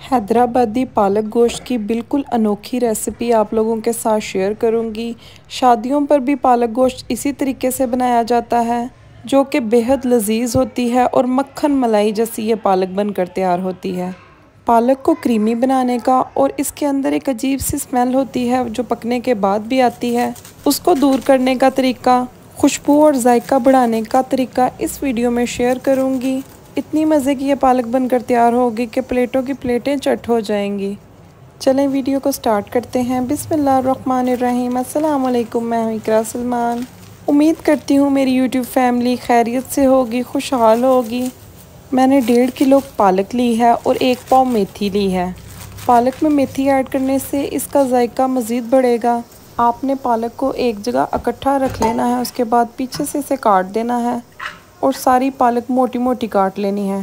हैदराबादी पालक गोश्त की बिल्कुल अनोखी रेसिपी आप लोगों के साथ शेयर करूंगी। शादियों पर भी पालक गोश्त इसी तरीके से बनाया जाता है जो कि बेहद लजीज होती है और मक्खन मलाई जैसी ये पालक बनकर तैयार होती है। पालक को क्रीमी बनाने का और इसके अंदर एक अजीब सी स्मेल होती है जो पकने के बाद भी आती है, उसको दूर करने का तरीका, खुशबू और जायका बढ़ाने का तरीका इस वीडियो में शेयर करूंगी। इतनी मज़े की ये पालक बनकर तैयार होगी कि प्लेटों की प्लेटें चट हो जाएंगी। चलें वीडियो को स्टार्ट करते हैं। बिस्मिल्लाहिर्रहमानिर्रहीम। अस्सलाम वालेकुम, मैं हूं इकरा सलमान। उम्मीद करती हूँ मेरी यूट्यूब फैमिली खैरियत से होगी, खुशहाल होगी। मैंने 1.5 किलो पालक ली है और 1 पाव मेथी ली है। पालक में मेथी ऐड करने से इसका जायका मज़ीद बढ़ेगा। आपने पालक को एक जगह इकट्ठा रख लेना है, उसके बाद पीछे से इसे काट देना है और सारी पालक मोटी मोटी काट लेनी है।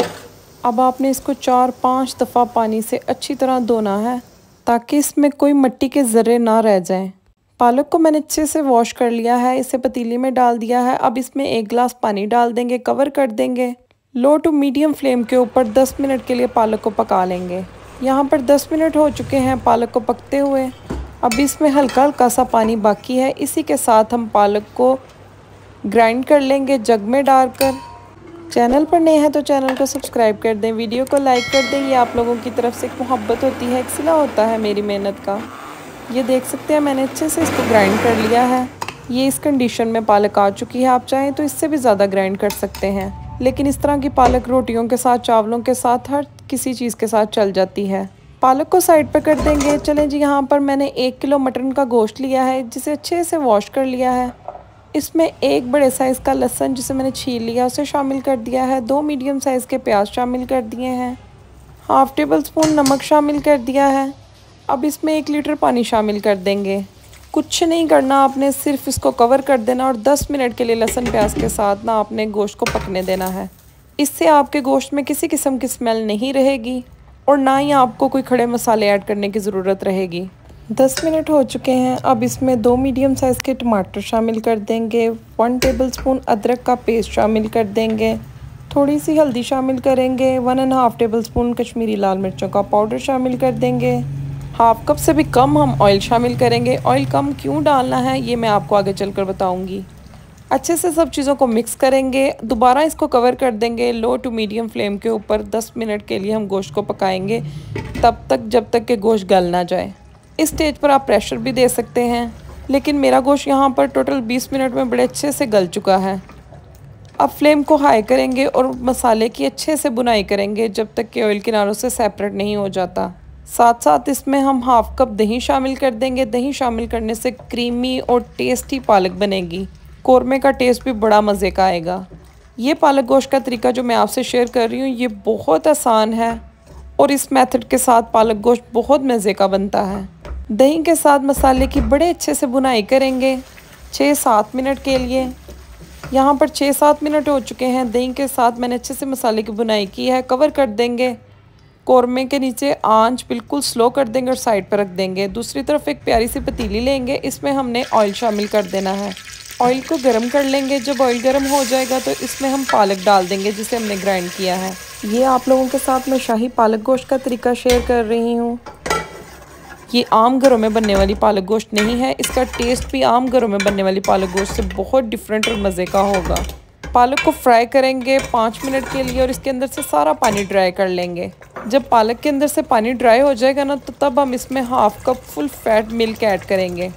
अब आपने इसको 4-5 दफ़ा पानी से अच्छी तरह धोना है ताकि इसमें कोई मिट्टी के ज़र्रे ना रह जाएं। पालक को मैंने अच्छे से वॉश कर लिया है, इसे पतीली में डाल दिया है। अब इसमें 1 गिलास पानी डाल देंगे, कवर कर देंगे। लो टू मीडियम फ्लेम के ऊपर 10 मिनट के लिए पालक को पका लेंगे। यहाँ पर 10 मिनट हो चुके हैं पालक को पकते हुए। अब इसमें हल्का हल्का सा पानी बाकी है, इसी के साथ हम पालक को ग्राइंड कर लेंगे जग में डालकर। चैनल पर नए हैं तो चैनल को सब्सक्राइब कर दें, वीडियो को लाइक कर दें। ये आप लोगों की तरफ से एक मोहब्बत होती है, एक सिला होता है मेरी मेहनत का। ये देख सकते हैं मैंने अच्छे से इसको ग्राइंड कर लिया है। ये इस कंडीशन में पालक आ चुकी है। आप चाहें तो इससे भी ज़्यादा ग्राइंड कर सकते हैं, लेकिन इस तरह की पालक रोटियों के साथ, चावलों के साथ, हर किसी चीज़ के साथ चल जाती है। पालक को साइड पर कर देंगे। चलें जी, यहाँ पर मैंने 1 किलो मटन का गोश्त लिया है जिसे अच्छे से वॉश कर लिया है। इसमें 1 बड़े साइज़ का लहसुन जिसे मैंने छील लिया उसे शामिल कर दिया है। 2 मीडियम साइज़ के प्याज शामिल कर दिए हैं। हाफ़ टेबल स्पून नमक शामिल कर दिया है। अब इसमें 1 लीटर पानी शामिल कर देंगे। कुछ नहीं करना आपने, सिर्फ इसको कवर कर देना और 10 मिनट के लिए लहसुन प्याज के साथ ना आपने गोश्त को पकने देना है। इससे आपके गोश्त में किसी किस्म की स्मेल नहीं रहेगी और ना ही आपको कोई खड़े मसाले ऐड करने की ज़रूरत रहेगी। 10 मिनट हो चुके हैं। अब इसमें 2 मीडियम साइज़ के टमाटर शामिल कर देंगे। 1 टेबलस्पून अदरक का पेस्ट शामिल कर देंगे। थोड़ी सी हल्दी शामिल करेंगे। 1.5 टेबलस्पून कश्मीरी लाल मिर्चों का पाउडर शामिल कर देंगे। हाफ कप से भी कम हम ऑयल शामिल करेंगे। ऑयल कम क्यों डालना है ये मैं आपको आगे चलकर बताऊंगी। अच्छे से सब चीज़ों को मिक्स करेंगे। दोबारा इसको कवर कर देंगे। लो टू मीडियम फ्लेम के ऊपर 10 मिनट के लिए हम गोश्त को पकाएंगे, तब तक जब तक कि गोश्त गल ना जाए। इस स्टेज पर आप प्रेशर भी दे सकते हैं, लेकिन मेरा गोश्त यहाँ पर टोटल 20 मिनट में बड़े अच्छे से गल चुका है। अब फ्लेम को हाई करेंगे और मसाले की अच्छे से बुनाई करेंगे जब तक कि ऑयल किनारों से सेपरेट नहीं हो जाता। साथ साथ इसमें हम हाफ कप दही शामिल कर देंगे। दही शामिल करने से क्रीमी और टेस्टी पालक बनेगी। कौरमे का टेस्ट भी बड़ा मज़े का आएगा। ये पालक गोश्त का तरीका जो मैं आपसे शेयर कर रही हूँ ये बहुत आसान है और इस मेथड के साथ पालक गोश्त बहुत मज़े का बनता है। दही के साथ मसाले की बड़े अच्छे से बुनाई करेंगे 6-7 मिनट के लिए। यहाँ पर 6-7 मिनट हो चुके हैं। दही के साथ मैंने अच्छे से मसाले की बुनाई की है। कवर कर देंगे। कौरमे के नीचे आंच बिल्कुल स्लो कर देंगे और साइड पर रख देंगे। दूसरी तरफ एक प्यारी सी पतीली लेंगे, इसमें हमने ऑयल शामिल कर देना है। ऑयल को गर्म कर लेंगे। जब ऑयल गर्म हो जाएगा तो इसमें हम पालक डाल देंगे जिसे हमने ग्राइंड किया है। ये आप लोगों के साथ मैं शाही पालक गोश्त का तरीका शेयर कर रही हूँ। ये आम घरों में बनने वाली पालक गोश्त नहीं है। इसका टेस्ट भी आम घरों में बनने वाली पालक गोश्त से बहुत डिफरेंट और मज़े का होगा। पालक को फ्राई करेंगे 5 मिनट के लिए और इसके अंदर से सारा पानी ड्राई कर लेंगे। जब पालक के अंदर से पानी ड्राई हो जाएगा ना, तो तब हम इसमें half cup full fat milk add करेंगे।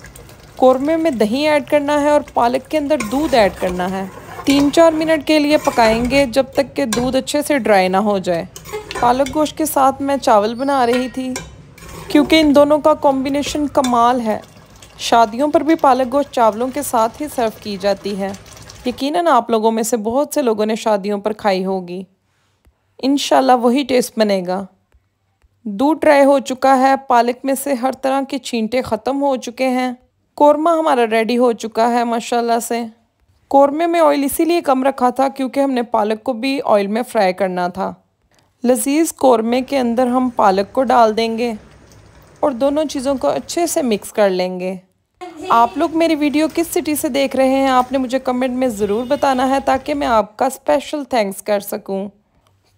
कौरमे में दही ऐड करना है और पालक के अंदर दूध ऐड करना है। 3-4 मिनट के लिए पकाएंगे जब तक कि दूध अच्छे से ड्राई ना हो जाए। पालक गोश्त के साथ मैं चावल बना रही थी क्योंकि इन दोनों का कॉम्बिनेशन कमाल है। शादियों पर भी पालक गोश्त चावलों के साथ ही सर्व की जाती है। यकीनन आप लोगों में से बहुत से लोगों ने शादियों पर खाई होगी। इंशाल्लाह वही टेस्ट बनेगा। दूध ड्राई हो चुका है। पालक में से हर तरह के छींटे ख़त्म हो चुके हैं। कौरमा हमारा रेडी हो चुका है माशाल्लाह से। कौरमे में ऑयल इसीलिए कम रखा था क्योंकि हमने पालक को भी ऑयल में फ्राई करना था। लजीज कौरमे के अंदर हम पालक को डाल देंगे और दोनों चीज़ों को अच्छे से मिक्स कर लेंगे। आप लोग मेरी वीडियो किस सिटी से देख रहे हैं आपने मुझे कमेंट में ज़रूर बताना है ताकि मैं आपका स्पेशल थैंक्स कर सकूं।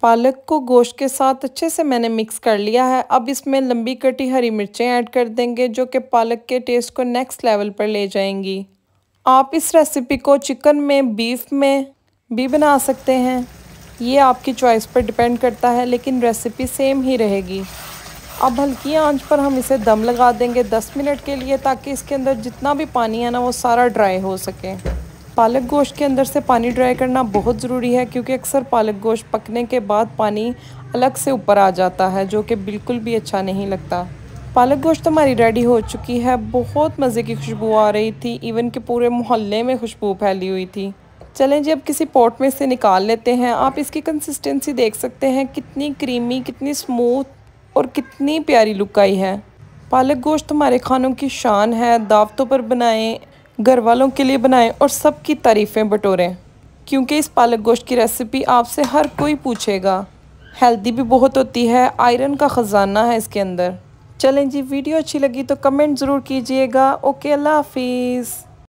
पालक को गोश्त के साथ अच्छे से मैंने मिक्स कर लिया है। अब इसमें लंबी कटी हरी मिर्चें ऐड कर देंगे जो कि पालक के टेस्ट को नेक्स्ट लेवल पर ले जाएंगी। आप इस रेसिपी को चिकन में, बीफ में भी बना सकते हैं, ये आपकी चॉइस पर डिपेंड करता है, लेकिन रेसिपी सेम ही रहेगी। अब हल्की आंच पर हम इसे दम लगा देंगे 10 मिनट के लिए, ताकि इसके अंदर जितना भी पानी है ना वो सारा ड्राई हो सके। पालक गोश्त के अंदर से पानी ड्राई करना बहुत ज़रूरी है, क्योंकि अक्सर पालक गोश्त पकने के बाद पानी अलग से ऊपर आ जाता है, जो कि बिल्कुल भी अच्छा नहीं लगता। पालक गोश्त हमारी रेडी हो चुकी है। बहुत मज़े की खुशबू आ रही थी, इवन कि पूरे मोहल्ले में खुशबू फैली हुई थी। चलें जी, अब किसी पॉट में से निकाल लेते हैं। आप इसकी कंसिस्टेंसी देख सकते हैं, कितनी क्रीमी, कितनी स्मूथ और कितनी प्यारी लुक आई है। पालक गोश्त हमारे खानों की शान है। दावतों पर बनाएं, घर वालों के लिए बनाएं और सबकी तारीफ़ें बटोरें, क्योंकि इस पालक गोश्त की रेसिपी आपसे हर कोई पूछेगा। हेल्दी भी बहुत होती है, आयरन का ख़जाना है इसके अंदर। चलें जी, वीडियो अच्छी लगी तो कमेंट ज़रूर कीजिएगा। ओके, अल्लाह हाफिज़।